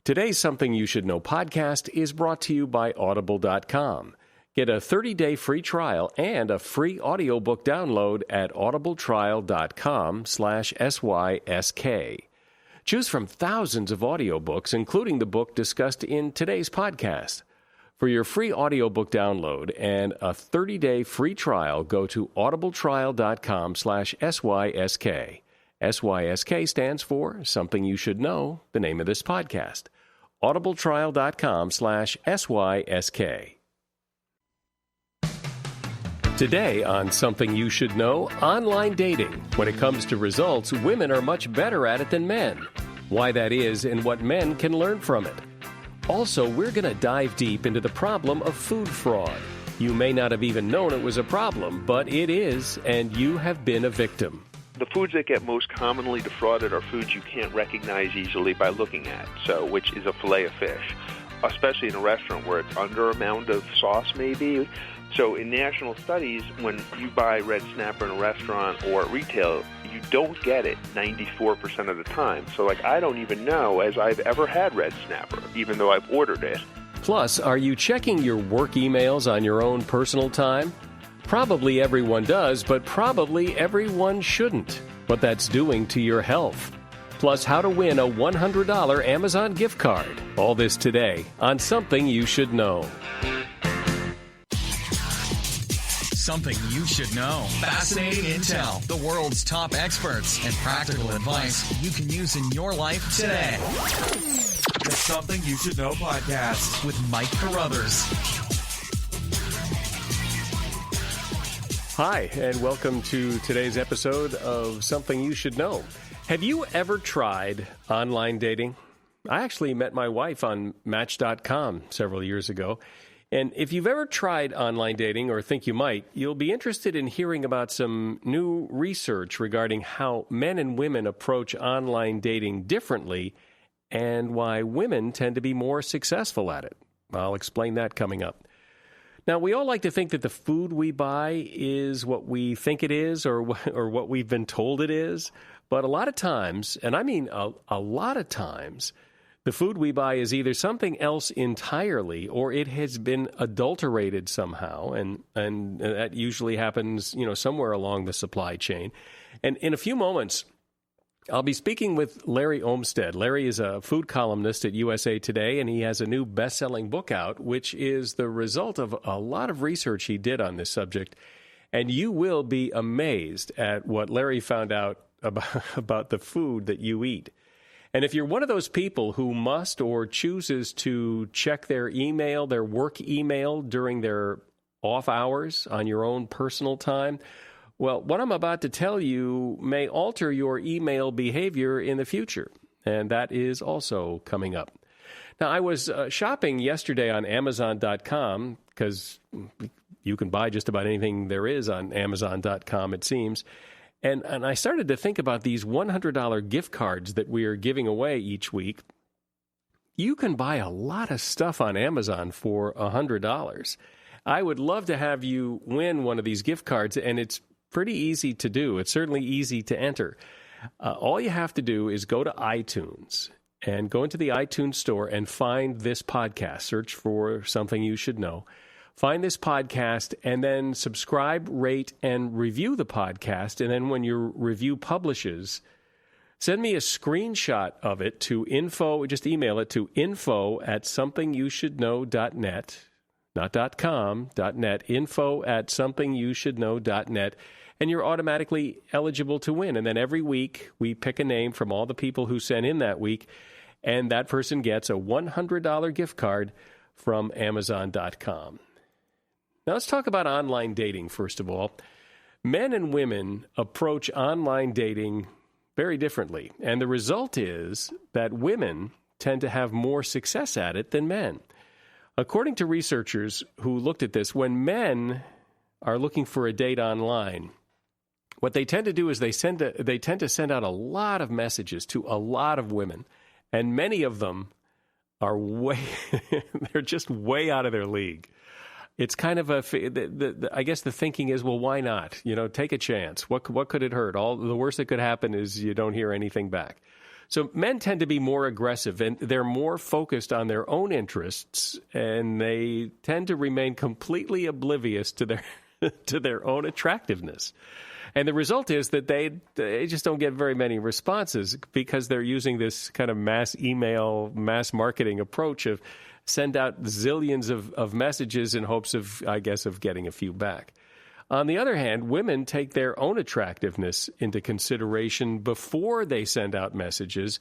Today's Something You Should Know podcast is brought to you by Audible.com. Get a 30-day free trial and a free audiobook download at audibletrial.com/SYSK. Choose from thousands of audiobooks, including the book discussed in today's podcast. For your free audiobook download and a 30-day free trial, go to audibletrial.com/SYSK. SYSK stands for Something You Should Know, the name of this podcast. audibletrial.com/SYSK. Today on Something You Should Know, online dating. When it comes to results, women are much better at it than men. Why that is and what men can learn from it. Also, we're going to dive deep into the problem of food fraud. You may not have even known it was a problem, but it is, and you have been a victim. The foods that get most commonly defrauded are foods you can't recognize easily by looking at, which is a fillet of fish, especially in a restaurant where it's under a mound of sauce maybe. So in national studies, when you buy red snapper in a restaurant or at retail, you don't get it 94% of the time. So I don't even know as I've ever had red snapper, even though I've ordered it. Plus, are you checking your work emails on your own personal time? Probably everyone does, but probably everyone shouldn't. What that's doing to your health. Plus, how to win a $100 Amazon gift card. All this today on Something You Should Know. Something you should know. Fascinating intel, the world's top experts, and practical advice you can use in your life today. The Something You Should Know podcast with Mike Carruthers. Hi, and welcome to today's episode of Something You Should Know. Have you ever tried online dating? I actually met my wife on Match.com several years ago. And if you've ever tried online dating or think you might, you'll be interested in hearing about some new research regarding how men and women approach online dating differently and why women tend to be more successful at it. I'll explain that coming up. Now, we all like to think that the food we buy is what we think it is or what we've been told it is. But a lot of times, and I mean a lot of times, the food we buy is either something else entirely or it has been adulterated somehow, and that usually happens, somewhere along the supply chain. And in a few moments, I'll be speaking with Larry Olmstead. Larry is a food columnist at USA Today, and he has a new best-selling book out, which is the result of a lot of research he did on this subject. And you will be amazed at what Larry found out about the food that you eat. And if you're one of those people who must or chooses to check their email, their work email during their off hours on your own personal time, well, what I'm about to tell you may alter your email behavior in the future. And that is also coming up. Now, I was shopping yesterday on Amazon.com because you can buy just about anything there is on Amazon.com, it seems. And I started to think about these $100 gift cards that we are giving away each week. You can buy a lot of stuff on Amazon for $100. I would love to have you win one of these gift cards, and it's pretty easy to do. It's certainly easy to enter. All you have to do is go to iTunes and go into the iTunes store and find this podcast. Search for Something You Should Know. Find this podcast and then subscribe, rate, and review the podcast. And then when your review publishes, send me a screenshot of it to info, just email it to info@somethingyoushouldknow.net, not .com, .net, info@somethingyoushouldknow.net, and you're automatically eligible to win. And then every week we pick a name from all the people who sent in that week, and that person gets a $100 gift card from Amazon.com. Now, let's talk about online dating, first of all. Men and women approach online dating very differently, and the result is that women tend to have more success at it than men. According to researchers who looked at this, when men are looking for a date online, what they tend to do is they tend to send out a lot of messages to a lot of women, and many of them are they're just way out of their league. It's kind of I guess the thinking is, well, why not? Take a chance. What could it hurt? The worst that could happen is you don't hear anything back. So men tend to be more aggressive, and they're more focused on their own interests, and they tend to remain completely oblivious to their to their own attractiveness. And the result is that they just don't get very many responses because they're using this kind of mass email, mass marketing approach of send out zillions of messages in hopes of, I guess, of getting a few back. On the other hand, women take their own attractiveness into consideration before they send out messages,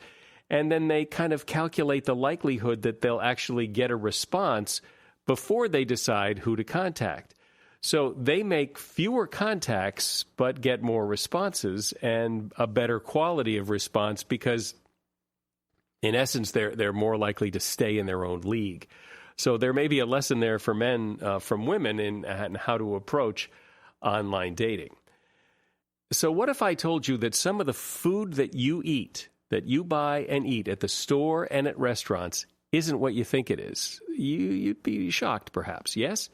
and then they kind of calculate the likelihood that they'll actually get a response before they decide who to contact. So they make fewer contacts but get more responses and a better quality of response because, in essence, they're more likely to stay in their own league. So there may be a lesson there for men from women in how to approach online dating. So what if I told you that some of the food that you eat, that you buy and eat at the store and at restaurants, isn't what you think it is? You'd be shocked, perhaps, yes?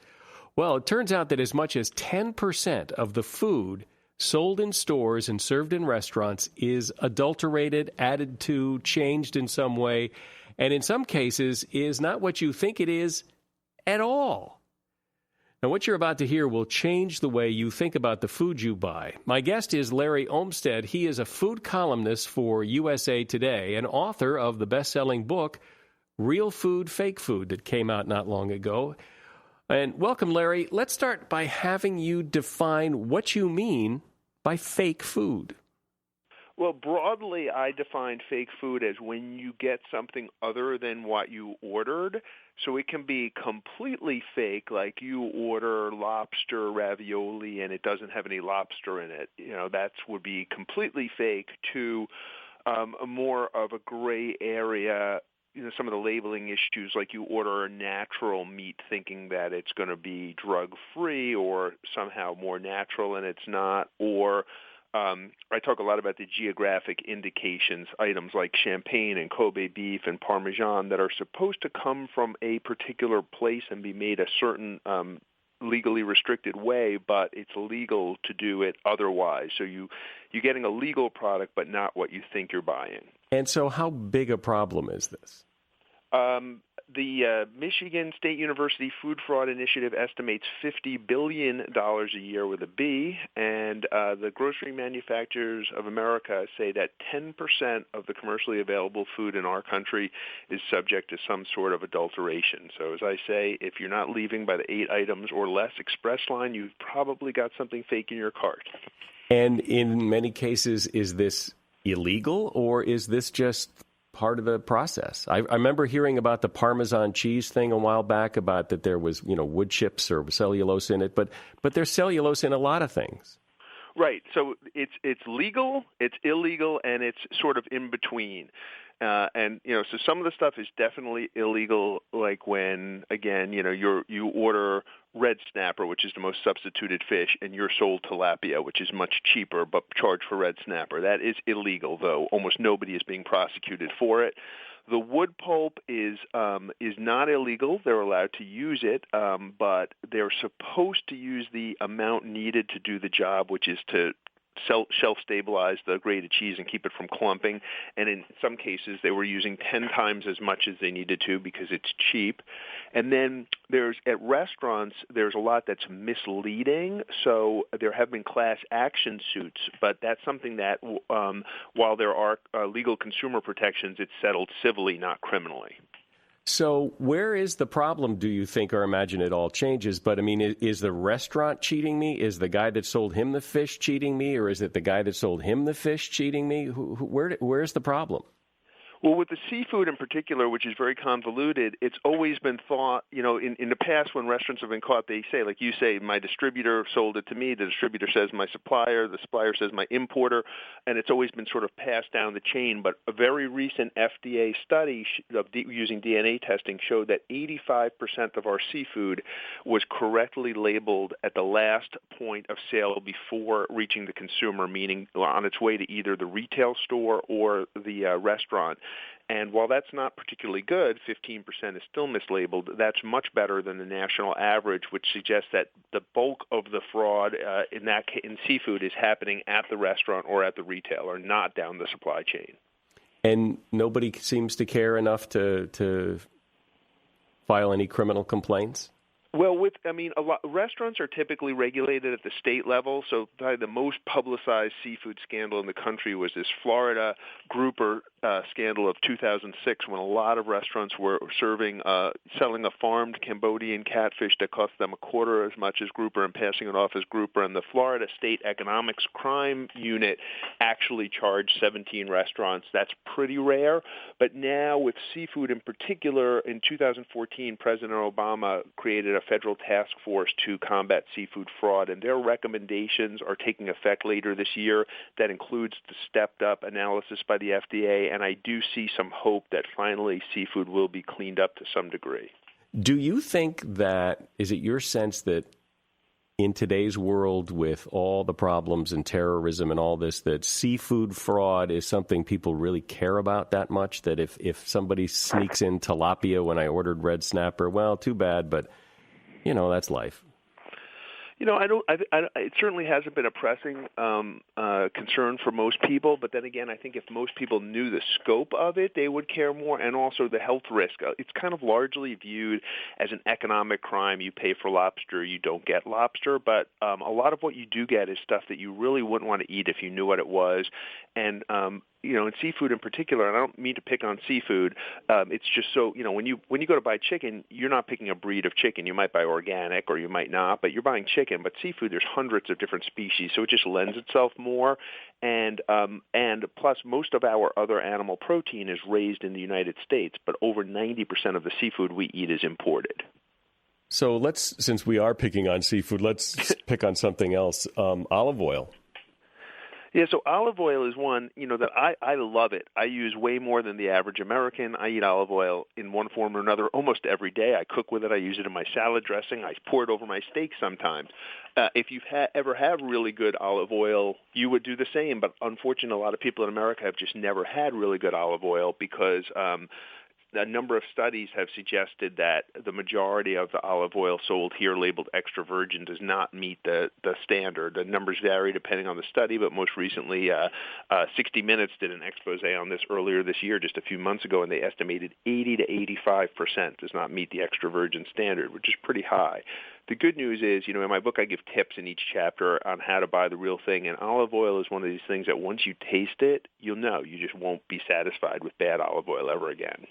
Well, it turns out that as much as 10% of the food sold in stores and served in restaurants is adulterated, added to, changed in some way, and in some cases is not what you think it is at all. Now, what you're about to hear will change the way you think about the food you buy. My guest is Larry Olmstead. He is a food columnist for USA Today and author of the best-selling book, Real Food, Fake Food, that came out not long ago. And welcome, Larry. Let's start by having you define what you mean by fake food. Well, broadly, I define fake food as when you get something other than what you ordered. So it can be completely fake, like you order lobster ravioli and it doesn't have any lobster in it. That would be completely fake, to a more of a gray area. Some of the labeling issues, like you order a natural meat thinking that it's going to be drug-free or somehow more natural and it's not, or I talk a lot about the geographic indications, items like champagne and Kobe beef and Parmesan that are supposed to come from a particular place and be made a certain legally restricted way, but it's illegal to do it otherwise. So you're getting a legal product, but not what you think you're buying. And so how big a problem is this? The Michigan State University Food Fraud Initiative estimates $50 billion a year with a B, and the Grocery Manufacturers of America say that 10% of the commercially available food in our country is subject to some sort of adulteration. So as I say, if you're not leaving by the 8 items or less express line, you've probably got something fake in your cart. And in many cases, is this illegal, or is this just part of the process? I remember hearing about the Parmesan cheese thing a while back, about that there was, wood chips or cellulose in it, but there's cellulose in a lot of things. Right. So it's legal, it's illegal, and it's sort of in between. So some of the stuff is definitely illegal, like when, again, you order red snapper, which is the most substituted fish, and you're sold tilapia, which is much cheaper, but charged for red snapper. That is illegal, though. Almost nobody is being prosecuted for it. The wood pulp is not illegal. They're allowed to use it, but they're supposed to use the amount needed to do the job, which is to shelf stabilize the grated cheese and keep it from clumping. And in some cases, they were using 10 times as much as they needed to because it's cheap. And then at restaurants, there's a lot that's misleading. So there have been class action suits, but that's something that while there are legal consumer protections, it's settled civilly, not criminally. So where is the problem, do you think, or imagine it all changes? But, is the restaurant cheating me? Is the guy that sold him the fish cheating me? Or is it the guy that sold him the fish cheating me? Where's the problem? Well, with the seafood in particular, which is very convoluted, it's always been thought, in the past when restaurants have been caught, they say, like you say, my distributor sold it to me, the distributor says my supplier, the supplier says my importer, and it's always been sort of passed down the chain. But a very recent FDA study using DNA testing showed that 85% of our seafood was correctly labeled at the last point of sale before reaching the consumer, meaning on its way to either the retail store or the restaurant. And while that's not particularly good, 15% is still mislabeled, that's much better than the national average, which suggests that the bulk of the fraud in seafood is happening at the restaurant or at the retailer, not down the supply chain. And nobody seems to care enough to file any criminal complaints? Well, restaurants are typically regulated at the state level. So probably the most publicized seafood scandal in the country was this Florida grouper scandal of 2006, when a lot of restaurants were selling a farmed Cambodian catfish that cost them a quarter as much as grouper and passing it off as grouper. And the Florida State Economics Crime Unit actually charged 17 restaurants. That's pretty rare. But now with seafood in particular, in 2014, President Obama created a federal task force to combat seafood fraud, and their recommendations are taking effect later this year. That includes the stepped-up analysis by the FDA, and I do see some hope that finally seafood will be cleaned up to some degree. Do you think is it your sense that in today's world with all the problems and terrorism and all this, that seafood fraud is something people really care about that much? That if somebody sneaks in tilapia when I ordered red snapper, well, too bad, but that's life. It certainly hasn't been a pressing concern for most people. But then again, I think if most people knew the scope of it, they would care more, and also the health risk. It's kind of largely viewed as an economic crime. You pay for lobster, you don't get lobster. But a lot of what you do get is stuff that you really wouldn't want to eat if you knew what it was. And in seafood in particular, and I don't mean to pick on seafood, it's just so, when you go to buy chicken, you're not picking a breed of chicken. You might buy organic or you might not, but you're buying chicken. But seafood, there's hundreds of different species, so it just lends itself more. And plus, most of our other animal protein is raised in the United States, but over 90% of the seafood we eat is imported. So since we are picking on seafood, let's pick on something else, olive oil. Yeah, so olive oil is one, that I love it. I use way more than the average American. I eat olive oil in one form or another almost every day. I cook with it. I use it in my salad dressing. I pour it over my steak sometimes. If you've ever had really good olive oil, you would do the same. But unfortunately, a lot of people in America have just never had really good olive oil because a number of studies have suggested that the majority of the olive oil sold here labeled extra virgin does not meet the standard. The numbers vary depending on the study, but most recently 60 Minutes did an expose on this earlier this year, just a few months ago, and they estimated 80 to 85% does not meet the extra virgin standard, which is pretty high. The good news is, in my book I give tips in each chapter on how to buy the real thing, and olive oil is one of these things that once you taste it, you'll know. You just won't be satisfied with bad olive oil ever again.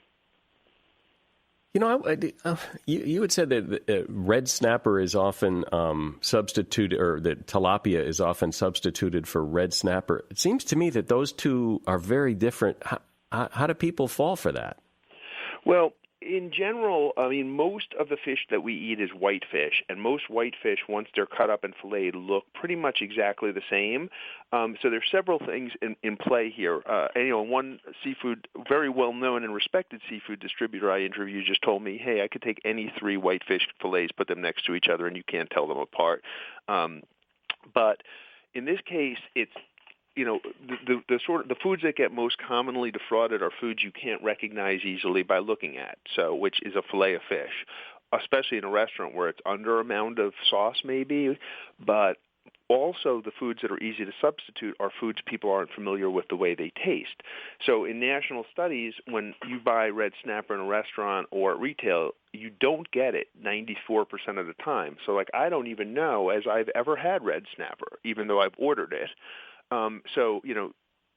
You had said that red snapper is often substituted, or that tilapia is often substituted for red snapper. It seems to me that those two are very different. How do people fall for that? Well, in general, most of the fish that we eat is whitefish, and most whitefish, once they're cut up and filleted, look pretty much exactly the same. So there's several things in play here. One seafood, very well-known and respected seafood distributor I interviewed just told me, hey, I could take any three whitefish fillets, put them next to each other, and you can't tell them apart. But in this case, it's the foods that get most commonly defrauded are foods you can't recognize easily by looking at. So, which is a fillet of fish, especially in a restaurant where it's under a mound of sauce, maybe. But also, the foods that are easy to substitute are foods people aren't familiar with the way they taste. So, in national studies, when you buy red snapper in a restaurant or at retail, you don't get it 94% of the time. So, I don't even know as I've ever had red snapper, even though I've ordered it.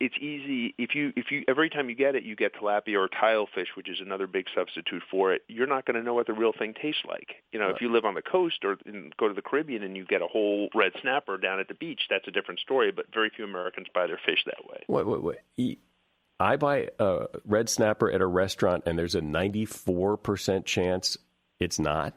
It's easy. If you every time you get it, you get tilapia or tilefish, which is another big substitute for it. You're not going to know what the real thing tastes like. If you live on the coast or go to the Caribbean and you get a whole red snapper down at the beach, that's a different story. But very few Americans buy their fish that way. Wait. I buy a red snapper at a restaurant, and there's a 94% chance it's not?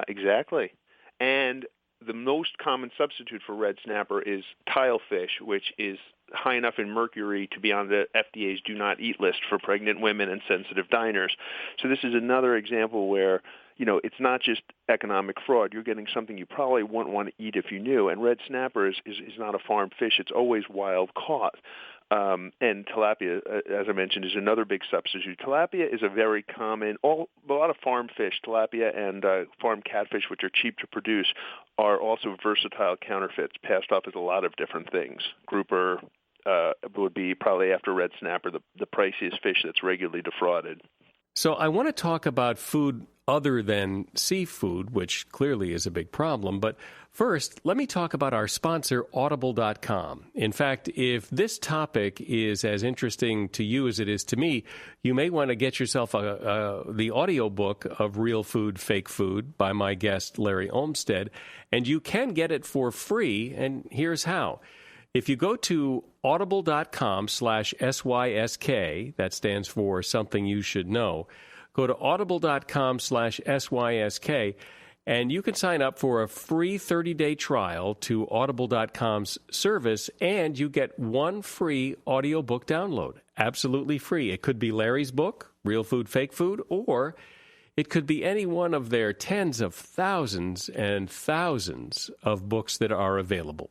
Exactly. And the most common substitute for red snapper is tilefish, which is high enough in mercury to be on the FDA's do not eat list for pregnant women and sensitive diners. So this is another example where, it's not just economic fraud. You're getting something you probably wouldn't want to eat if you knew. And red snapper is not a farmed fish. It's always wild caught. And tilapia, as I mentioned, is another big substitute. Tilapia is a very common, a lot of farm fish, tilapia and farm catfish, which are cheap to produce, are also versatile counterfeits, passed off as a lot of different things. Grouper, would be probably after red snapper the priciest fish that's regularly defrauded. So I want to talk about food other than seafood, which clearly is a big problem. But first, let me talk about our sponsor, Audible.com. In fact, if this topic is as interesting to you as it is to me, you may want to get yourself the audiobook of Real Food, Fake Food by my guest, Larry Olmstead, and you can get it for free, and here's how. If you go to audible.com/SYSK, that stands for Something You Should Know, go to audible.com/SYSK, and you can sign up for a free 30-day trial to audible.com's service, and you get one free audiobook download, absolutely free. It could be Larry's book, Real Food, Fake Food, or it could be any one of their tens of thousands and thousands of books that are available.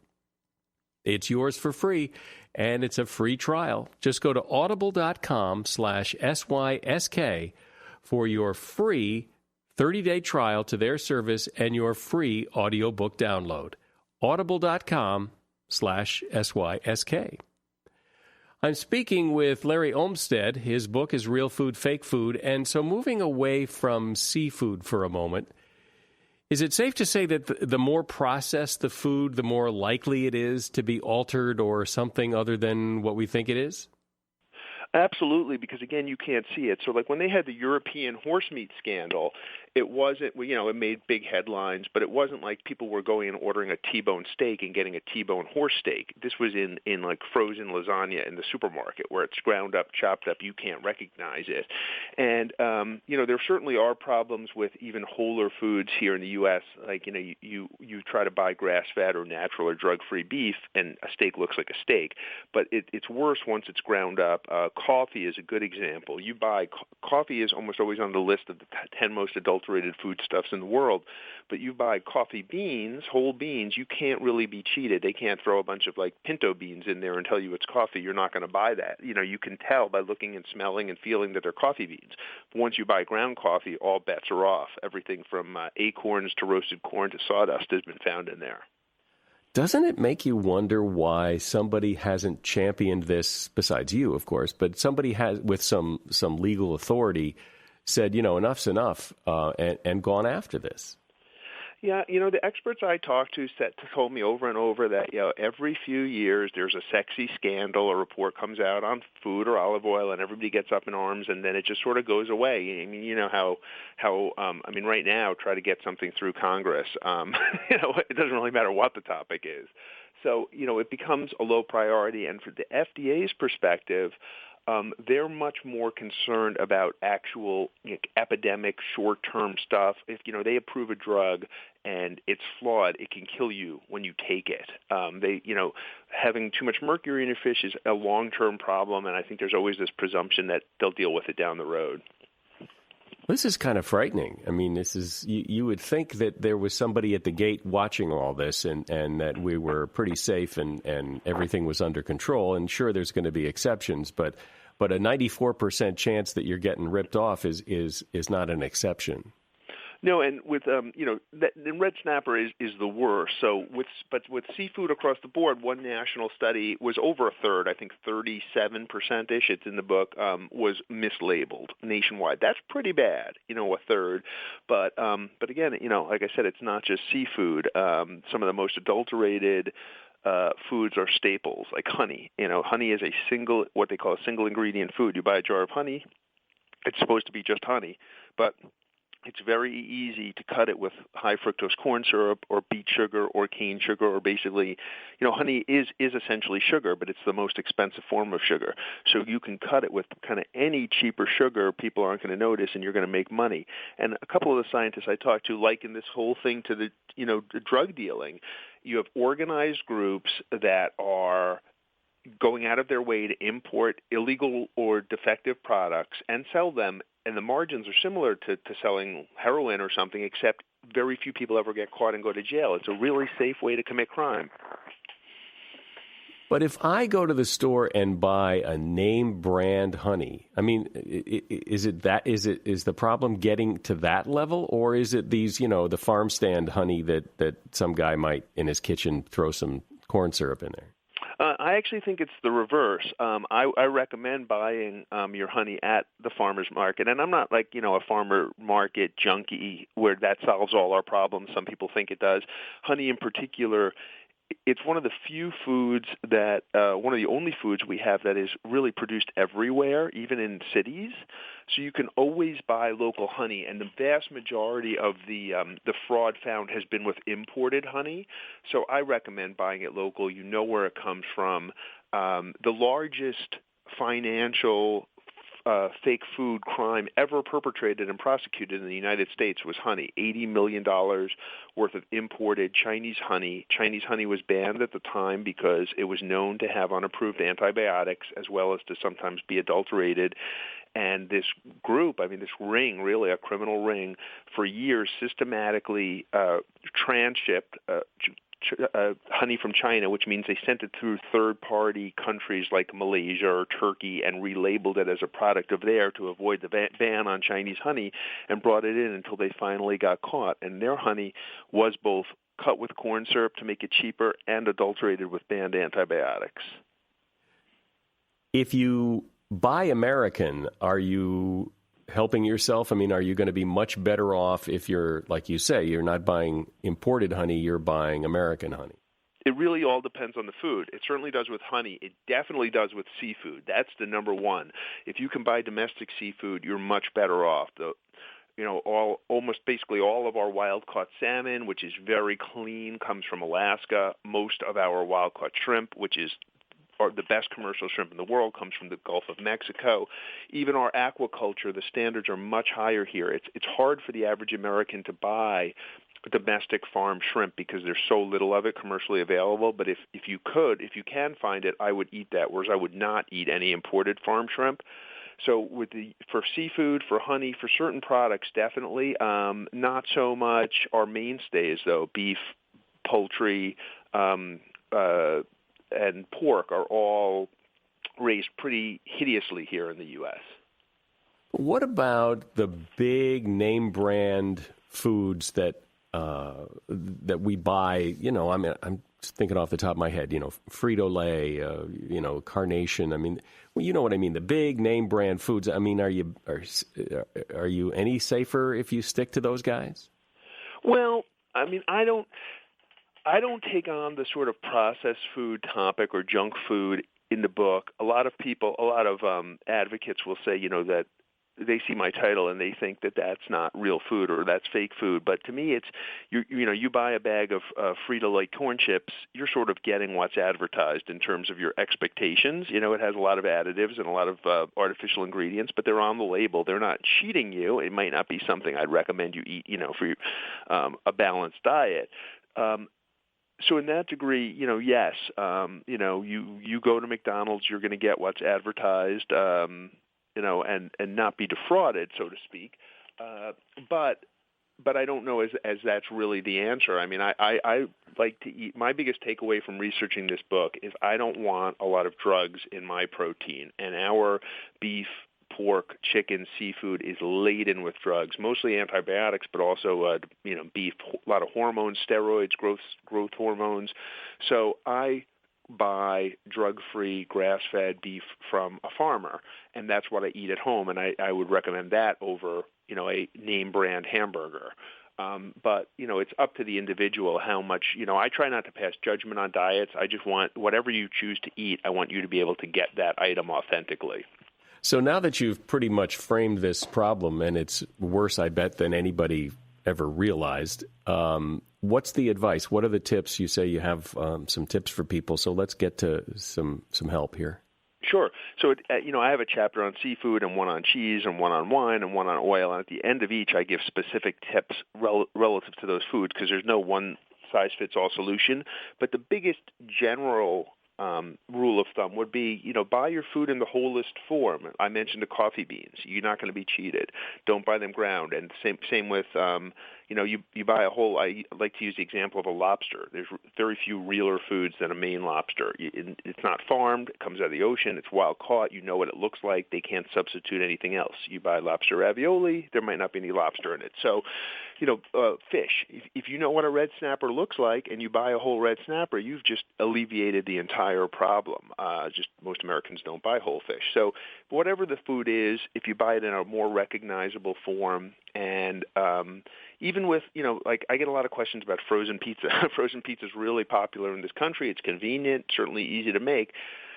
It's yours for free, and it's a free trial. Just go to audible.com/SYSK for your free 30-day trial to their service and your free audiobook download. Audible.com/SYSK. I'm speaking with Larry Olmstead. His book is Real Food, Fake Food. And so moving away from seafood for a moment, is it safe to say that the more processed the food, the more likely it is to be altered or something other than what we think it is? Absolutely, because again, you can't see it. So like when they had the European horse meat scandal, it wasn't, it made big headlines, but it wasn't like people were going and ordering a T-bone steak and getting a T-bone horse steak. This was in like frozen lasagna in the supermarket where it's ground up, chopped up, you can't recognize it. And, there certainly are problems with even wholer foods here in the U.S. Like, you try to buy grass-fed or natural or drug-free beef and a steak looks like a steak, but it's worse once it's ground up. Coffee is a good example. You buy coffee is almost always on the list of the 10 most adulterated foodstuffs in the world, but you buy coffee beans, whole beans, you can't really be cheated. They can't throw a bunch of like pinto beans in there and tell you it's coffee. You're not going to buy that. You can tell by looking and smelling and feeling that they're coffee beans. But once you buy ground coffee, all bets are off. Everything from acorns to roasted corn to sawdust has been found in there. Doesn't it make you wonder why somebody hasn't championed this, besides you, of course, but somebody has, with some legal authority, said, enough's enough, and gone after this? Yeah, the experts I talked to told me over and over that, every few years there's a sexy scandal, a report comes out on food or olive oil, and everybody gets up in arms, and then it just sort of goes away. I mean, how right now, try to get something through Congress. It doesn't really matter what the topic is. So, it becomes a low priority, and from the FDA's perspective, they're much more concerned about actual epidemic short-term stuff. If they approve a drug and it's flawed, it can kill you when you take it. Having too much mercury in your fish is a long-term problem, and I think there's always this presumption that they'll deal with it down the road. This is kind of frightening. I mean, this is you would think that there was somebody at the gate watching all this and that we were pretty safe and everything was under control. And sure, there's going to be exceptions, but a 94% chance that you're getting ripped off is not an exception. No, and with the red snapper is the worst. So with seafood across the board, one national study was over a third, I think 37%ish. It's in the book, was mislabeled nationwide. That's pretty bad, a third. But again, like I said, it's not just seafood. Some of the most adulterated foods are staples, like honey. Honey is what they call a single ingredient food. You buy a jar of honey, it's supposed to be just honey, but it's very easy to cut it with high fructose corn syrup or beet sugar or cane sugar, or basically, honey is essentially sugar, but it's the most expensive form of sugar. So you can cut it with kind of any cheaper sugar. People aren't going to notice, and you're going to make money. And a couple of the scientists I talked to liken this whole thing to the drug dealing. You have organized groups that are going out of their way to import illegal or defective products and sell them, and the margins are similar to selling heroin or something, except very few people ever get caught and go to jail. It's a really safe way to commit crime. But if I go to the store and buy a name brand honey, I mean, is the problem getting to that level, or is it these, the farm stand honey that some guy might in his kitchen throw some corn syrup in there? I actually think it's the reverse. I recommend buying your honey at the farmer's market. And I'm not like, a farmer market junkie where that solves all our problems. Some people think it does. Honey in particular, it's one of the few foods that, one of the only foods we have that is really produced everywhere, even in cities. So you can always buy local honey, and the vast majority of the fraud found has been with imported honey. So I recommend buying it local. You know where it comes from. The largest financial fake food crime ever perpetrated and prosecuted in the United States was honey. $80 million worth of imported Chinese honey. Chinese honey was banned at the time because it was known to have unapproved antibiotics as well as to sometimes be adulterated. And this group, this ring, really a criminal ring, for years systematically transshipped honey from China, which means they sent it through third-party countries like Malaysia or Turkey and relabeled it as a product of there to avoid the ban on Chinese honey, and brought it in until they finally got caught. And their honey was both cut with corn syrup to make it cheaper and adulterated with banned antibiotics. If you buy American, are you helping yourself? Are you going to be much better off if you're, like you say, you're not buying imported honey, you're buying American honey? It really all depends on the food. It certainly does with honey. It definitely does with seafood. That's the number one. If you can buy domestic seafood, you're much better off. Almost basically all of our wild-caught salmon, which is very clean, comes from Alaska. Most of our wild-caught shrimp, which is the best commercial shrimp in the world, comes from the Gulf of Mexico. Even our aquaculture, the standards are much higher here. It's hard for the average American to buy domestic farm shrimp because there's so little of it commercially available. But if you can find it, I would eat that, whereas I would not eat any imported farm shrimp. So for seafood, for honey, for certain products, definitely. Not so much our mainstays, though. Beef, poultry, and pork are all raised pretty hideously here in the U.S. What about the big name brand foods that we buy? I'm just thinking off the top of my head. Frito-Lay, Carnation. You know what I mean. The big name brand foods. Are you any safer if you stick to those guys? Well, I don't take on the sort of processed food topic or junk food in the book. A lot of advocates will say, that they see my title and they think that that's not real food or that's fake food. But to me, it's you buy a bag of Frito-Lay corn chips, you're sort of getting what's advertised in terms of your expectations. It has a lot of additives and a lot of artificial ingredients, but they're on the label. They're not cheating you. It might not be something I'd recommend you eat, for a balanced diet. So in that degree, yes, you go to McDonald's, you're going to get what's advertised, and not be defrauded, so to speak. But I don't know as that's really the answer. I like to eat. My biggest takeaway from researching this book is I don't want a lot of drugs in my protein, and our beef, pork, chicken, seafood is laden with drugs, mostly antibiotics, but also beef, a lot of hormones, steroids, growth hormones. So I buy drug-free, grass-fed beef from a farmer, and that's what I eat at home, and I would recommend that over a name-brand hamburger. But it's up to the individual how much, I try not to pass judgment on diets. I just want whatever you choose to eat, I want you to be able to get that item authentically. So now that you've pretty much framed this problem, and it's worse, I bet, than anybody ever realized, what's the advice? What are the tips? You say you have some tips for people, so let's get to some help here. Sure. So, I have a chapter on seafood and one on cheese and one on wine and one on oil, and at the end of each I give specific tips relative to those foods because there's no one-size-fits-all solution. But the biggest general rule of thumb would be, buy your food in the wholest form. I mentioned the coffee beans. You're not going to be cheated. Don't buy them ground. And same with, you buy a whole. I like to use the example of a lobster. There's very few realer foods than a Maine lobster. It's not farmed. It comes out of the ocean. It's wild caught. You know what it looks like. They can't substitute anything else. You buy lobster ravioli, there might not be any lobster in it. So, fish. If you know what a red snapper looks like and you buy a whole red snapper, you've just alleviated the entire problem. Just most Americans don't buy whole fish. So whatever the food is, if you buy it in a more recognizable form, and even with, like I get a lot of questions about frozen pizza. Frozen pizza is really popular in this country. It's convenient, certainly easy to make.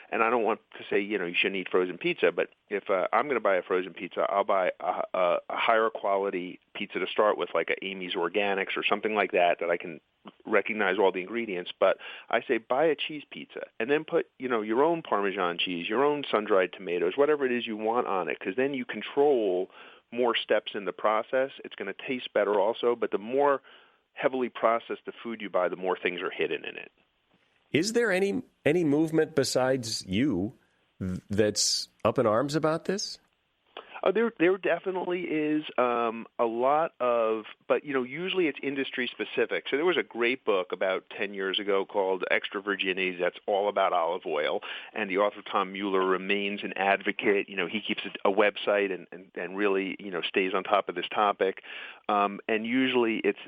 And I don't want to say, you shouldn't eat frozen pizza, but if I'm going to buy a frozen pizza, I'll buy a higher quality pizza to start with, like a Amy's Organics or something like that I can recognize all the ingredients. But I say buy a cheese pizza and then put, your own Parmesan cheese, your own sun-dried tomatoes, whatever it is you want on it, because then you control more steps in the process. It's going to taste better also, but the more heavily processed the food you buy, the more things are hidden in it. Is there any movement besides you that's up in arms about this? There definitely is a lot of, but usually it's industry specific. So there was a great book about 10 years ago called Extra Virginity that's all about olive oil, and the author Tom Mueller remains an advocate. He keeps a website and really stays on top of this topic. And usually it's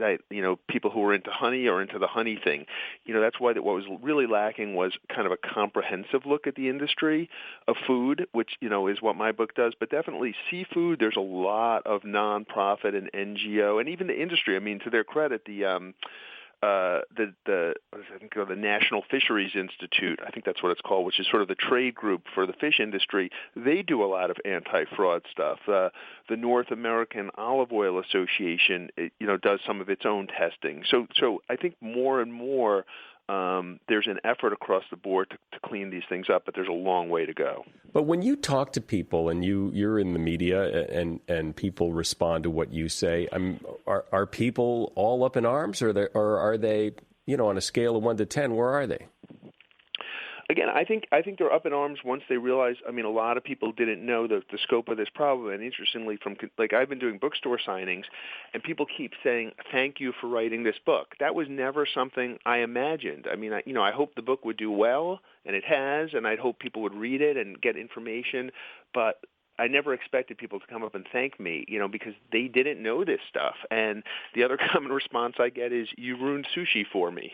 people who are into honey or into the honey thing. That's why what was really lacking was kind of a comprehensive look at the industry of food, which is what my book does. But definitely seafood, there's a lot of nonprofit and NGO, and even the industry. I mean, to their credit, the National Fisheries Institute, I think that's what it's called, which is sort of the trade group for the fish industry. They do a lot of anti-fraud stuff. The North American Olive Oil Association, does some of its own testing. So I think more and more there's an effort across the board to clean these things up, but there's a long way to go. But when you talk to people and you're in the media and people respond to what you say, are people all up in arms, or are they, on a scale of 1 to 10, where are they? Again, I think they're up in arms once they realize. I mean, a lot of people didn't know the scope of this problem, and interestingly, I've been doing bookstore signings, and people keep saying, "Thank you for writing this book." That was never something I imagined. I mean, I hope the book would do well, and it has, and I'd hope people would read it and get information, but I never expected people to come up and thank me, because they didn't know this stuff. And the other common response I get is, "You ruined sushi for me."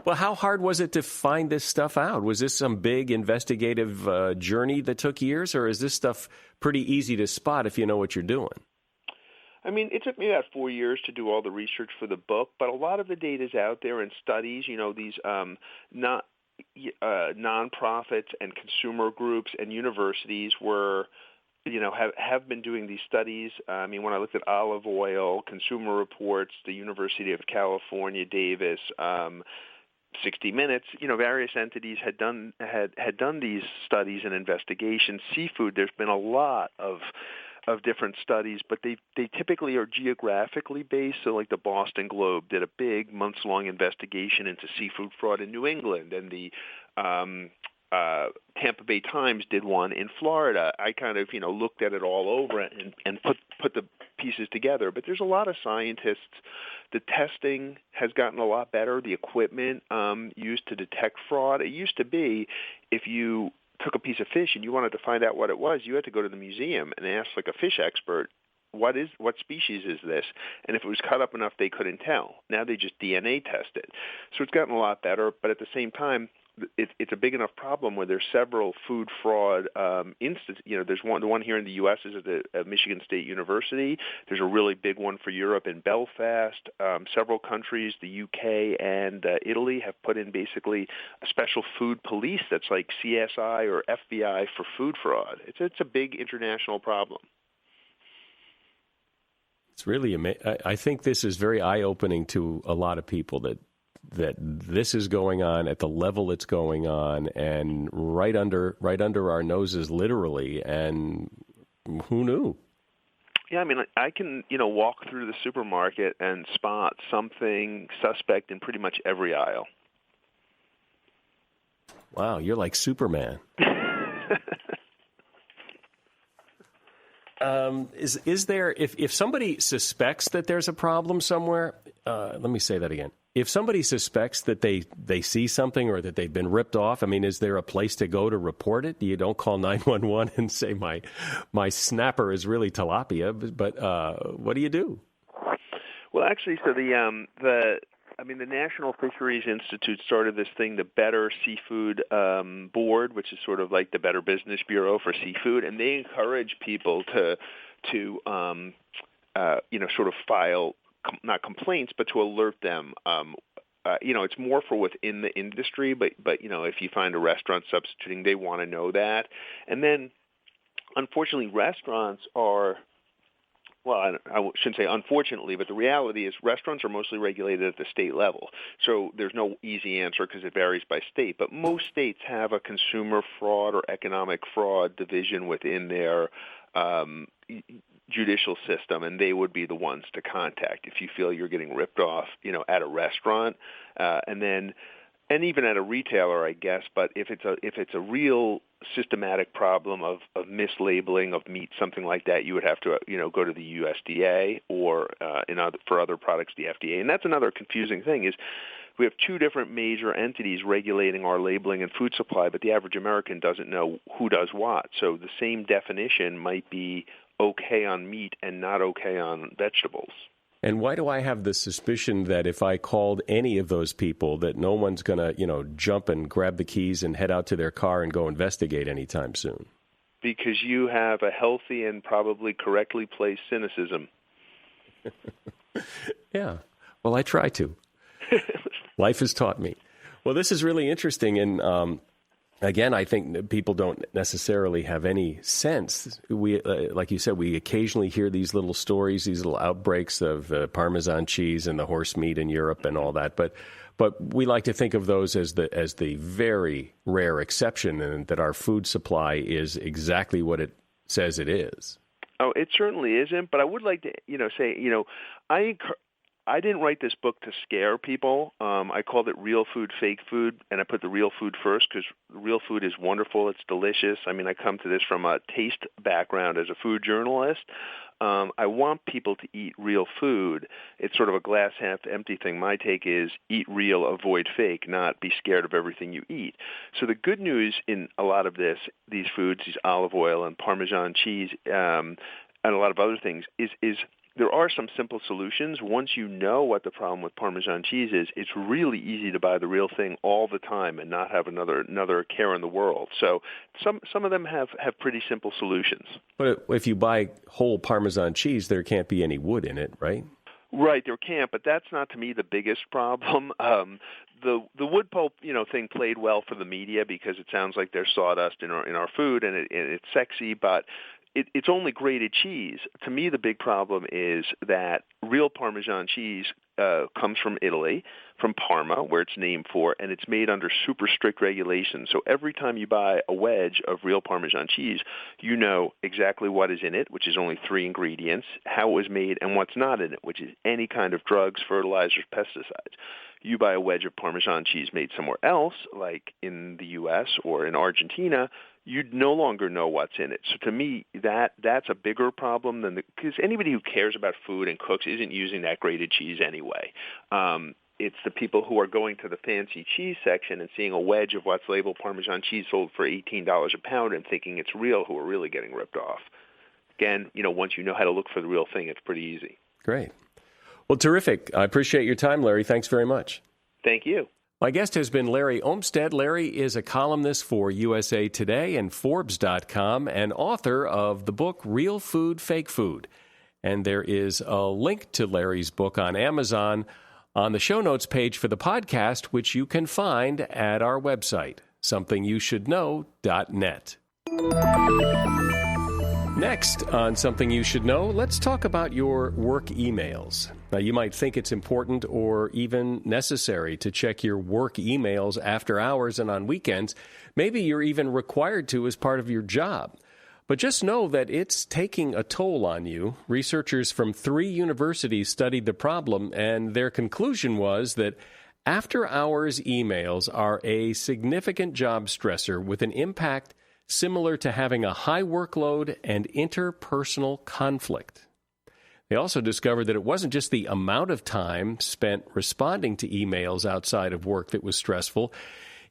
Well, how hard was it to find this stuff out? Was this some big investigative journey that took years, or is this stuff pretty easy to spot if you know what you're doing? I mean, it took me about 4 years to do all the research for the book, but a lot of the data's out there in studies, these nonprofits and consumer groups and universities have been doing these studies. I mean, when I looked at olive oil, Consumer Reports, the University of California, Davis, 60 Minutes, various entities had done these studies and investigations. Seafood, there's been a lot of different studies, but they typically are geographically based. So like the Boston Globe did a big months-long investigation into seafood fraud in New England, and the Tampa Bay Times did one in Florida. I kind of, looked at it all over and put the pieces together. But there's a lot of scientists. The testing has gotten a lot better. The equipment used to detect fraud. It used to be if you took a piece of fish and you wanted to find out what it was, you had to go to the museum and ask like a fish expert, what species is this? And if it was cut up enough, they couldn't tell. Now they just DNA test it. So it's gotten a lot better, but at the same time, it's a big enough problem where there's several food fraud instances. There's one. The one here in the U.S. is at Michigan State University. There's a really big one for Europe in Belfast. Several countries, the U.K. and Italy, have put in basically a special food police that's like CSI or FBI for food fraud. It's a big international problem. It's really amazing. I think this is very eye-opening to a lot of people that this is going on at the level it's going on, and right under our noses, literally. And who knew? Yeah, I mean, I can walk through the supermarket and spot something suspect in pretty much every aisle. Wow, you're like Superman. Is there, if somebody suspects that there's a problem somewhere, let me say that again. If somebody suspects that they see something or that they've been ripped off, I mean, is there a place to go to report it? You don't call 911 and say my snapper is really tilapia, but what do you do? Well, actually, so the National Fisheries Institute started this thing, the Better Seafood Board, which is sort of like the Better Business Bureau for seafood, and they encourage people to sort of file not complaints, but to alert them. It's more for within the industry, but if you find a restaurant substituting, they want to know that. And then, unfortunately, restaurants are. Well, I shouldn't say unfortunately, but the reality is restaurants are mostly regulated at the state level. So there's no easy answer because it varies by state. But most states have a consumer fraud or economic fraud division within their judicial system, and they would be the ones to contact if you feel you're getting ripped off, at a restaurant, and even at a retailer, I guess. But if it's a real systematic problem of mislabeling of meat, something like that, you would have to go to the USDA or for other products, the FDA. And that's another confusing thing is we have two different major entities regulating our labeling and food supply, but the average American doesn't know who does what. So the same definition might be okay on meat and not okay on vegetables. And why do I have the suspicion that if I called any of those people that no one's going to, jump and grab the keys and head out to their car and go investigate anytime soon? Because you have a healthy and probably correctly placed cynicism. Yeah. Well, I try to. Life has taught me. Well, this is really interesting. And again, I think that people don't necessarily have any sense. We, like you said, we occasionally hear these little stories, these little outbreaks of Parmesan cheese and the horse meat in Europe and all that. But we like to think of those as the very rare exception, and that our food supply is exactly what it says it is. Oh, it certainly isn't. But I would like to, say, I didn't write this book to scare people. I called it Real Food, Fake Food, and I put the real food first because real food is wonderful. It's delicious. I mean, I come to this from a taste background as a food journalist. I want people to eat real food. It's sort of a glass half empty thing. My take is eat real, avoid fake, not be scared of everything you eat. So the good news in a lot of these foods, these olive oil and Parmesan cheese, and a lot of other things, is there are some simple solutions. Once you know what the problem with Parmesan cheese is, it's really easy to buy the real thing all the time and not have another care in the world. So some of them have pretty simple solutions. But if you buy whole Parmesan cheese, there can't be any wood in it, right? Right, there can't, but that's not, to me, the biggest problem. The wood pulp, thing played well for the media because it sounds like there's sawdust in our food and it's sexy, but it's only grated cheese. To me, the big problem is that real Parmesan cheese comes from Italy, from Parma, where it's named for, and it's made under super strict regulations. So every time you buy a wedge of real Parmesan cheese, you know exactly what is in it, which is only 3 ingredients, how it was made, and what's not in it, which is any kind of drugs, fertilizers, pesticides. You buy a wedge of Parmesan cheese made somewhere else, like in the U.S. or in Argentina, you'd no longer know what's in it. So to me, that's a bigger problem because anybody who cares about food and cooks isn't using that grated cheese anyway. It's the people who are going to the fancy cheese section and seeing a wedge of what's labeled Parmesan cheese sold for $18 a pound and thinking it's real who are really getting ripped off. Again, once you know how to look for the real thing, it's pretty easy. Great. Well, terrific. I appreciate your time, Larry. Thanks very much. Thank you. My guest has been Larry Olmstead. Larry is a columnist for USA Today and Forbes.com and author of the book Real Food, Fake Food. And there is a link to Larry's book on Amazon on the show notes page for the podcast, which you can find at our website, somethingyoushouldknow.net. Next on Something You Should Know, let's talk about your work emails. Now, you might think it's important or even necessary to check your work emails after hours and on weekends. Maybe you're even required to as part of your job. But just know that it's taking a toll on you. Researchers from 3 universities studied the problem, and their conclusion was that after-hours emails are a significant job stressor with an impact similar to having a high workload and interpersonal conflict. They also discovered that it wasn't just the amount of time spent responding to emails outside of work that was stressful.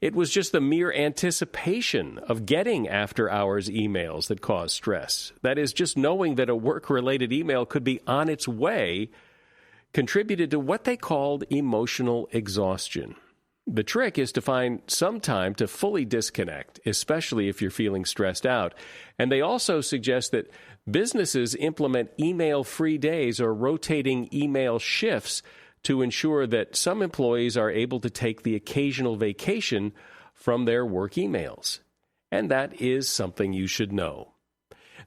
It was just the mere anticipation of getting after-hours emails that caused stress. That is, just knowing that a work-related email could be on its way contributed to what they called emotional exhaustion. The trick is to find some time to fully disconnect, especially if you're feeling stressed out. And they also suggest that businesses implement email-free days or rotating email shifts to ensure that some employees are able to take the occasional vacation from their work emails. And that is something you should know.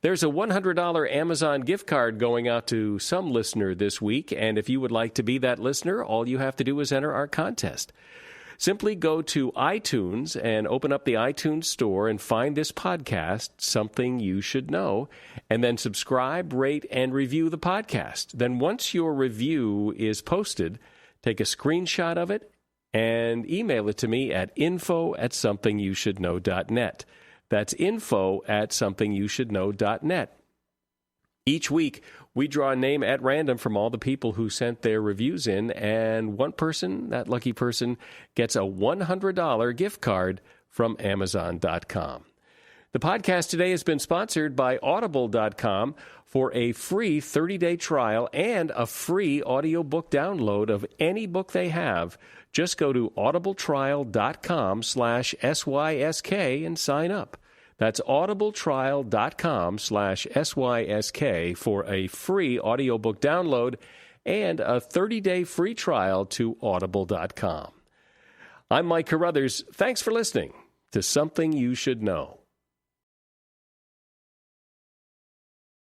There's a $100 Amazon gift card going out to some listener this week, and if you would like to be that listener, all you have to do is enter our contest. Simply go to iTunes and open up the iTunes store and find this podcast, Something You Should Know, and then subscribe, rate, and review the podcast. Then once your review is posted, take a screenshot of it and email it to me at info@somethingyoushouldknow.net. That's info@somethingyoushouldknow.net. Each week, we draw a name at random from all the people who sent their reviews in, and one person, that lucky person, gets a $100 gift card from Amazon.com. The podcast today has been sponsored by Audible.com. For a free 30-day trial and a free audiobook download of any book they have, just go to audibletrial.com/SYSK and sign up. That's audibletrial.com/SYSK for a free audiobook download and a 30-day free trial to audible.com. I'm Mike Carruthers. Thanks for listening to Something You Should Know.